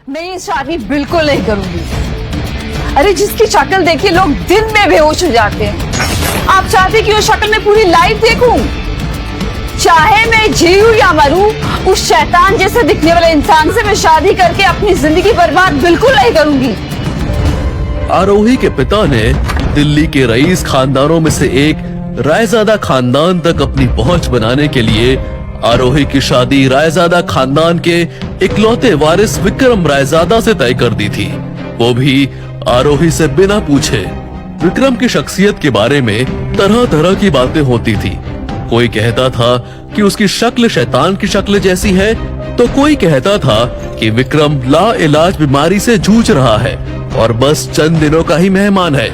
मैं ये शादी बिल्कुल नहीं करूंगी। अरे जिसकी शक्ल देखिए लोग दिन में बेहोश हो जाते हैं, आप चाहते कि वो शक्ल में पूरी लाइफ देखूं? चाहे मैं जीऊं या मरूं, उस शैतान जैसे दिखने वाले इंसान से मैं शादी करके अपनी जिंदगी बर्बाद बिल्कुल नहीं करूंगी। आरोही के पिता ने दिल्ली के रईस खानदानों में से एक रायजादा खानदान तक अपनी पहुंच बनाने के लिए आरोही की शादी रायजादा खानदान के इकलौते वारिस विक्रम रायजादा से तय कर दी थी, वो भी आरोही से बिना पूछे। विक्रम की शख्सियत के बारे में तरह तरह की बातें होती थी। कोई कहता था कि उसकी शक्ल शैतान की शक्ल जैसी है, तो कोई कहता था कि विक्रम लाइलाज बीमारी से जूझ रहा है और बस चंद दिनों का ही मेहमान है।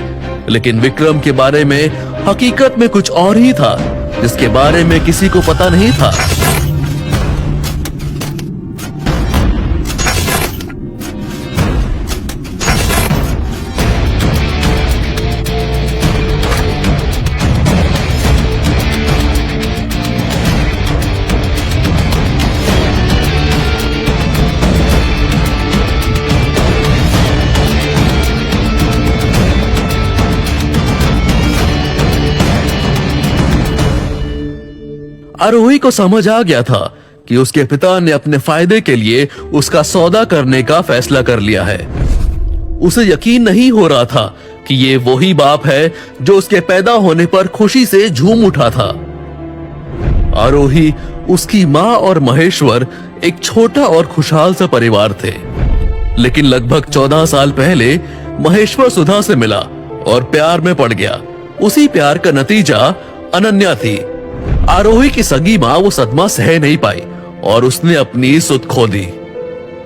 लेकिन विक्रम के बारे में हकीकत में कुछ और ही था, जिसके बारे में किसी को पता नहीं था। आरोही को समझ आ गया था कि उसके पिता ने अपने फायदे के लिए उसका सौदा करने का फैसला कर लिया है। उसे यकीन नहीं हो रहा था कि ये वही बाप है जो उसके पैदा होने पर खुशी से झूम उठा था। आरोही, उसकी माँ और महेश्वर एक छोटा और खुशहाल सा परिवार थे। लेकिन लगभग 14 साल पहले महेश्वर सुधा से मिला और प्यार में पड़ गया। उसी प्यार का नतीजा अनन्या थी। आरोही की सगी माँ वो सदमा सह नहीं पाई और उसने अपनी सुध खो दी।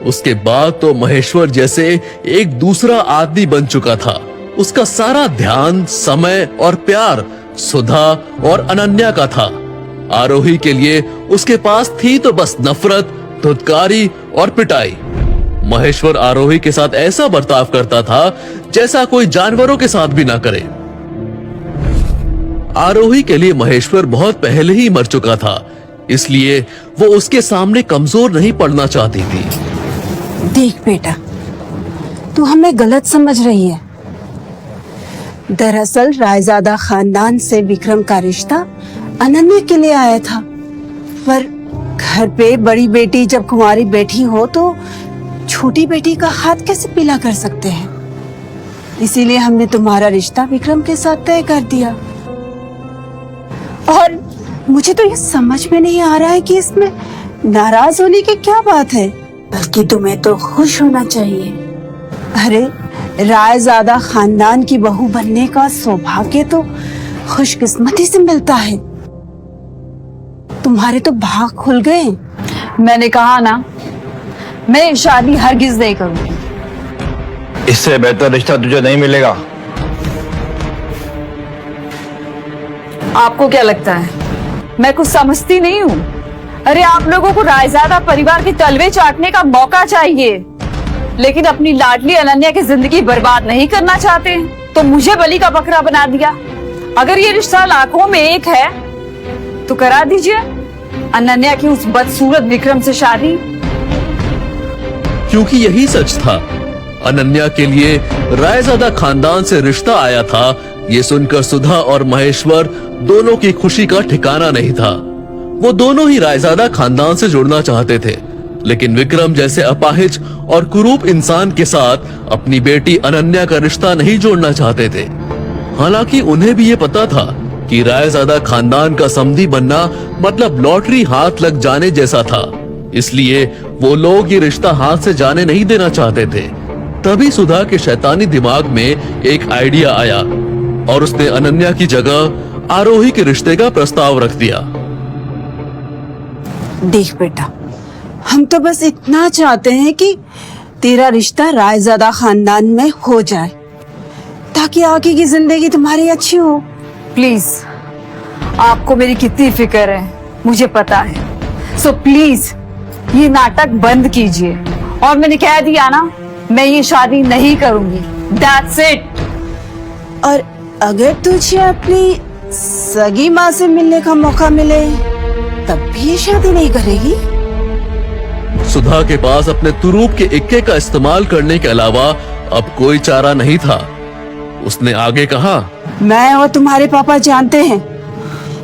उसके बाद तो महेश्वर जैसे एक दूसरा आदमी बन चुका था। उसका सारा ध्यान, समय और प्यार सुधा और अनन्या का था। आरोही के लिए उसके पास थी तो बस नफरत, धुतकारी और पिटाई। महेश्वर आरोही के साथ ऐसा बर्ताव करता था जैसा कोई जानवरों के साथ भी ना करे। आरोही के लिए महेश्वर बहुत पहले ही मर चुका था, इसलिए वो उसके सामने कमजोर नहीं पड़ना चाहती थी। देख बेटा, तू हमें गलत समझ रही है। दरअसल रायजादा खानदान से विक्रम का रिश्ता अनन्या के लिए आया था, पर घर पे बड़ी बेटी जब कुंवारी बैठी हो तो छोटी बेटी का हाथ कैसे पीला कर सकते हैं। इसीलिए हमने तुम्हारा रिश्ता विक्रम के साथ तय कर दिया। और मुझे तो ये समझ में नहीं आ रहा है कि इसमें नाराज होने की क्या बात है, बल्कि तुम्हें तो खुश होना चाहिए। अरे, रायजादा खानदान की बहू बनने का सौभाग्य तो खुशकिस्मती से मिलता है। तुम्हारे तो भाग खुल गए। मैंने कहा ना, मैं ये शादी हरगिज नहीं करूंगी। इससे बेहतर रिश्ता तुझे नहीं मिलेगा। आपको क्या लगता है मैं कुछ समझती नहीं हूँ? अरे आप लोगों को रायजादा परिवार के तलवे चाटने का मौका चाहिए, लेकिन अपनी लाडली अनन्या की जिंदगी बर्बाद नहीं करना चाहते, तो मुझे बलि का बकरा बना दिया। अगर ये रिश्ता लाखों में एक है तो करा दीजिए अनन्या की उस बदसूरत विक्रम से शादी। क्योंकि यही सच था। अनन्या के लिए रायजादा खानदान से रिश्ता आया था, ये सुनकर सुधा और महेश्वर दोनों की खुशी का ठिकाना नहीं था। वो दोनों ही रायजादा खानदान से जुड़ना चाहते थे, लेकिन विक्रम जैसे अपाहिज और कुरूप इंसान के साथ अपनी बेटी अनन्या का रिश्ता नहीं जोड़ना चाहते थे। हालांकि उन्हें भी ये पता था कि रायजादा खानदान का समधी बनना मतलब लॉटरी हाथ लग जाने जैसा था, इसलिए वो लोग ये रिश्ता हाथ से जाने नहीं देना चाहते थे। तभी सुधा के शैतानी दिमाग में एक आइडिया आया और उसने अनन्या की जगह आरोही के रिश्ते का प्रस्ताव रख दिया। देख बेटा, हम तो बस इतना चाहते हैं कि तेरा रिश्ता रायजादा खानदान में हो जाए, ताकि आगे की जिंदगी तुम्हारी अच्छी हो। प्लीज, आपको मेरी कितनी फिक्र है मुझे पता है, सो प्लीज ये नाटक बंद कीजिए। और मैंने कह दिया ना, मैं ये शादी नहीं करूंगी। That's it। और अगर तुझे अपनी सगी माँ से मिलने का मौका मिले तब भी ये शादी नहीं करेगी? सुधा के पास अपने तुरूप के इक्के का इस्तेमाल करने के अलावा अब कोई चारा नहीं था। उसने आगे कहा, मैं और तुम्हारे पापा जानते हैं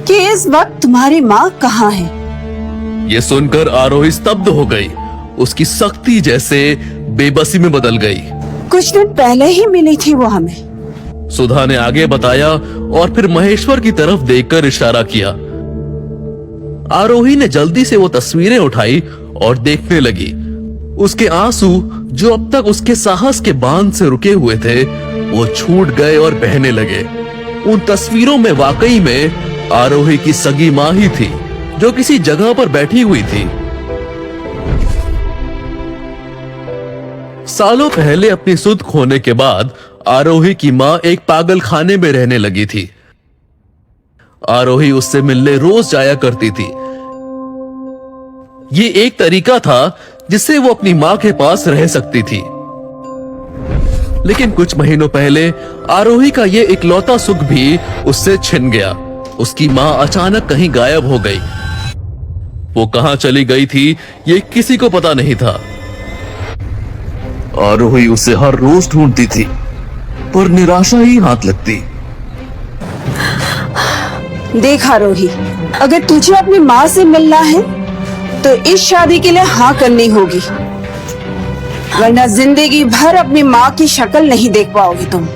कि इस वक्त तुम्हारी माँ कहाँ है। ये सुनकर आरोही स्तब्ध हो गई। उसकी सख्ती जैसे बेबसी में बदल गई। कुछ दिन पहले ही मिली थी वो हमें। सुधा ने आगे बताया और फिर महेश्वर की तरफ देखकर इशारा किया। आरोही ने जल्दी से वो तस्वीरें उठाई और देखने लगी। उसके आंसू जो अब तक उसके साहस के बांध से रुके हुए थे वो छूट गए और बहने लगे। उन तस्वीरों में वाकई में आरोही की सगी माँ ही थी जो किसी जगह पर बैठी हुई थी। सालों पहले अपनी सुध खोने के बाद आरोही की माँ एक पागल खाने में रहने लगी थी। आरोही उससे मिलने रोज जाया करती थी। ये एक तरीका था जिससे वो अपनी माँ के पास रह सकती थी। लेकिन कुछ महीनों पहले आरोही का ये इकलौता सुख भी उससे छिन गया। उसकी माँ अचानक कहीं गायब हो गई। वो कहां चली गई थी ये किसी को पता नहीं था। आरोही उसे हर रोज ढूंढती थी पर निराशा ही हाथ लगती। देख आरोही, अगर तुझे अपनी माँ से मिलना है तो इस शादी के लिए हाँ करनी होगी, वरना जिंदगी भर अपनी माँ की शक्ल नहीं देख पाओगी तुम।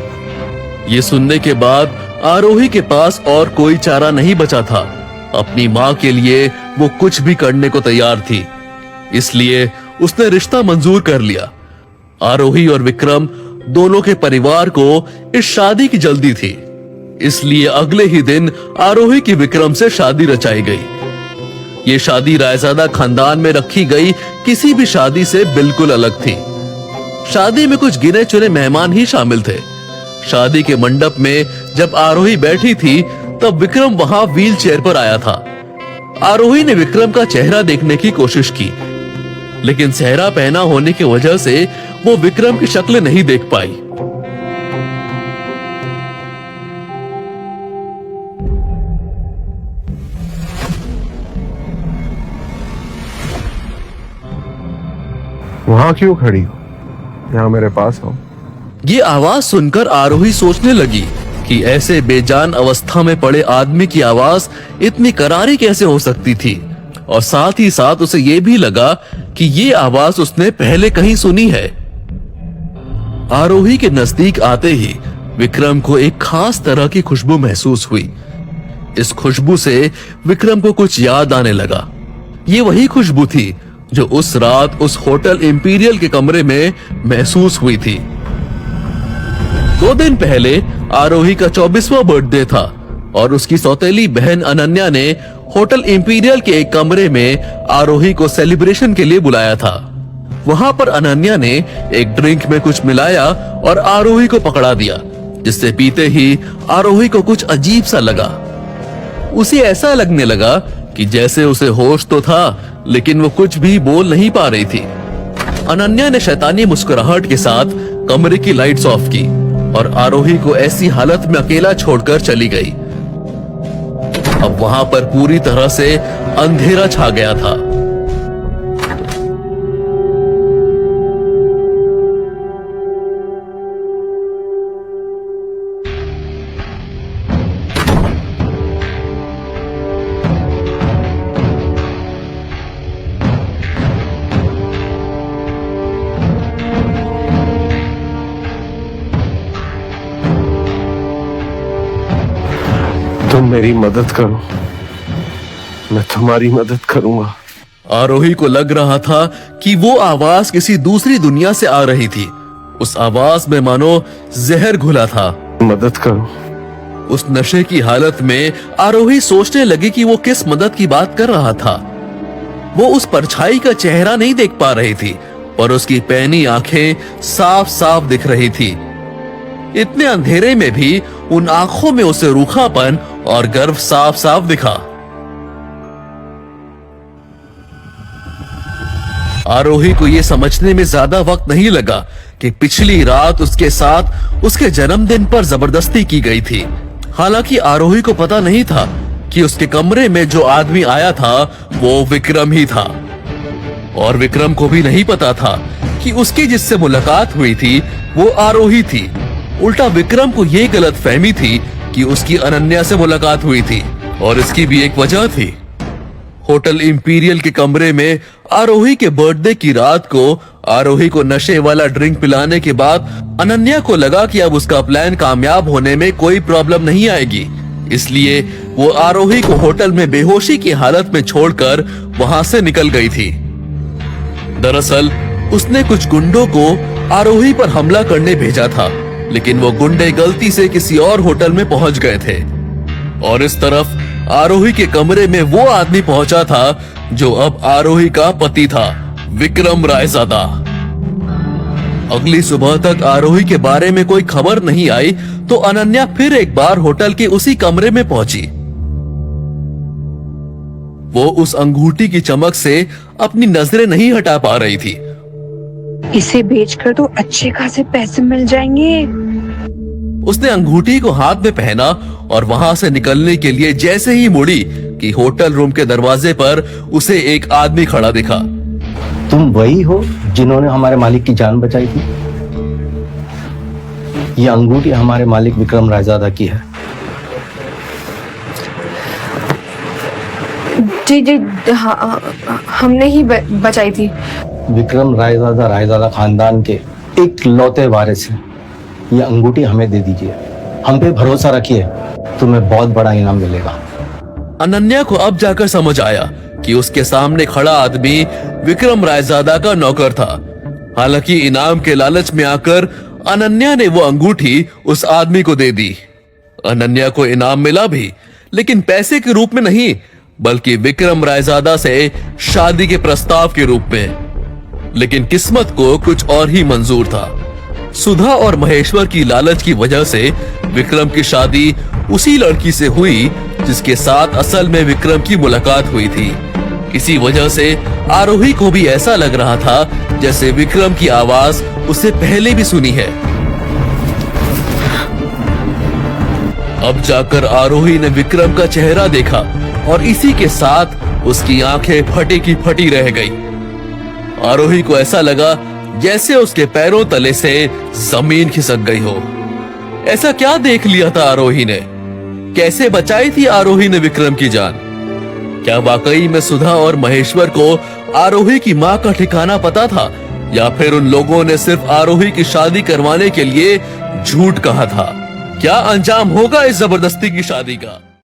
ये सुनने के बाद आरोही के पास और कोई चारा नहीं बचा था। अपनी माँ के लिए वो कुछ भी करने को तैयार थी, इसलिए उसने रिश्ता मंजूर कर लिया। आरोही और विक्रम दोनों के परिवार को इस शादी की जल्दी थी, इसलिए अगले ही दिन आरोही की विक्रम से शादी रचाई गई। ये शादी रायजादा खानदान में रखी गई किसी भी शादी से बिल्कुल अलग थी। शादी में कुछ गिने चुने मेहमान ही शामिल थे। शादी के मंडप में जब आरोही बैठी थी तब विक्रम वहां व्हील चेयर पर आया था। आरोही ने विक्रम का चेहरा देखने की कोशिश की, लेकिन सेहरा पहना होने की वजह से वो विक्रम की शक्ल नहीं देख पाई। वहां क्यों खड़ी हो? यहाँ मेरे पास आओ। ये आवाज सुनकर आरोही सोचने लगी कि ऐसे बेजान अवस्था में पड़े आदमी की आवाज इतनी करारी कैसे हो सकती थी, और साथ ही साथ उसे ये भी लगा कि ये आवाज उसने पहले कहीं सुनी है। आरोही के नजदीक आते ही विक्रम को एक खास तरह की खुशबू महसूस हुई। इस खुशबू से विक्रम को कुछ याद आने लगा। ये वही खुशबू थी जो उस रात उस होटल इंपीरियल के कमरे में महसूस हुई थी। 2 दिन पहले आरोही का 24वां बर्थडे था और उसकी सौतेली बहन अनन्या ने होटल इंपीरियल के एक कमरे में आरोही को सेलिब्रेशन के लिए बुलाया था। वहां पर अनन्या ने एक ड्रिंक में कुछ मिलाया और आरोही को पकड़ा दिया, जिससे पीते ही आरोही को कुछ अजीब सा लगा। उसे ऐसा लगने लगा कि जैसे उसे होश तो था, लेकिन वो कुछ भी बोल नहीं पा रही थी। अनन्या ने शैतानी मुस्कुराहट के साथ कमरे की लाइट्स ऑफ की और आरोही को ऐसी हालत में अकेला छोड़कर चली गई। अब वहां पर पूरी तरह से अंधेरा छा गया था। तुम मेरी मदद करो, मैं तुम्हारी मदद करूंगा। आरोही को लग रहा था कि वो आवाज किसी दूसरी दुनिया से आ रही थी। उस आवाज में मानो जहर घुला था। मदद करो। उस नशे की हालत में आरोही सोचने लगी कि वो किस मदद की बात कर रहा था। वो उस परछाई का चेहरा नहीं देख पा रही थी, पर उसकी पैनी आंखें साफ साफ दिख रही थी। इतने अंधेरे में भी उन आंखों में उसे रूखापन और गर्व साफ साफ दिखा। आरोही को यह समझने में ज्यादा वक्त नहीं लगा कि पिछली रात उसके साथ उसके जन्मदिन पर जबरदस्ती की गई थी। हालांकि आरोही को पता नहीं था कि उसके कमरे में जो आदमी आया था वो विक्रम ही था। और विक्रम को भी नहीं पता था कि उसकी जिससे मुलाकात हुई थी वो आरोही थी। उल्टा विक्रम को ये गलत फहमी थी कि उसकी अनन्या से मुलाकात हुई थी, और इसकी भी एक वजह थी। होटल इंपीरियल के कमरे में आरोही के बर्थडे की रात को आरोही को नशे वाला ड्रिंक पिलाने के बाद अनन्या को लगा कि अब उसका प्लान कामयाब होने में कोई प्रॉब्लम नहीं आएगी, इसलिए वो आरोही को होटल में बेहोशी की हालत में छोड़कर वहां से निकल गई थी। दरअसल उसने कुछ गुंडों को आरोही पर हमला करने भेजा था, लेकिन वो गुंडे गलती से किसी और होटल में पहुंच गए थे, और इस तरफ आरोही के कमरे में वो आदमी पहुंचा था जो अब आरोही का पति था, विक्रम रायजादा। अगली सुबह तक आरोही के बारे में कोई खबर नहीं आई तो अनन्या फिर एक बार होटल के उसी कमरे में पहुंची। वो उस अंगूठी की चमक से अपनी नजरें नहीं हटा पा रही थी। इसे बेचकर तो अच्छे खासे पैसे मिल जाएंगे। उसने अंगूठी को हाथ में पहना और वहां से निकलने के लिए जैसे ही मुड़ी कि होटल रूम के दरवाजे पर उसे एक आदमी खड़ा दिखा। तुम वही हो जिन्होंने हमारे मालिक की जान बचाई थी? ये अंगूठी हमारे मालिक विक्रम रायजादा की है। जी जी हाँ, हमने ही बचाई थी। विक्रम रायजादा खानदान के एक लौते वारिस हैं। ये अंगूठी हमें दे दीजिए, हम पे भरोसा रखिए, तुम्हें बहुत बड़ा इनाम मिलेगा। अनन्या को अब जाकर समझ आया कि उसके सामने खड़ा आदमी विक्रम रायजादा का नौकर था। हालांकि इनाम के लालच में आकर अनन्या ने वो अंगूठी उस आदमी को दे दी। अनन्या को इनाम मिला भी, लेकिन पैसे के रूप में नहीं, बल्कि विक्रम रायजादा से शादी के प्रस्ताव के रूप में। लेकिन किस्मत को कुछ और ही मंजूर था। सुधा और महेश्वर की लालच की वजह से विक्रम की शादी उसी लड़की से हुई जिसके साथ असल में विक्रम की मुलाकात हुई थी। इसी वजह से आरोही को भी ऐसा लग रहा था जैसे विक्रम की आवाज उससे पहले भी सुनी है। अब जाकर आरोही ने विक्रम का चेहरा देखा और इसी के साथ उसकी आंखें फटी की फटी रह गई। आरोही को ऐसा लगा जैसे उसके पैरों तले से जमीन खिसक गई हो। ऐसा क्या देख लिया था आरोही ने? कैसे बचाई थी आरोही ने विक्रम की जान? क्या वाकई में सुधा और महेश्वर को आरोही की मां का ठिकाना पता था, या फिर उन लोगों ने सिर्फ आरोही की शादी करवाने के लिए झूठ कहा था? क्या अंजाम होगा इस जबरदस्ती की शादी का?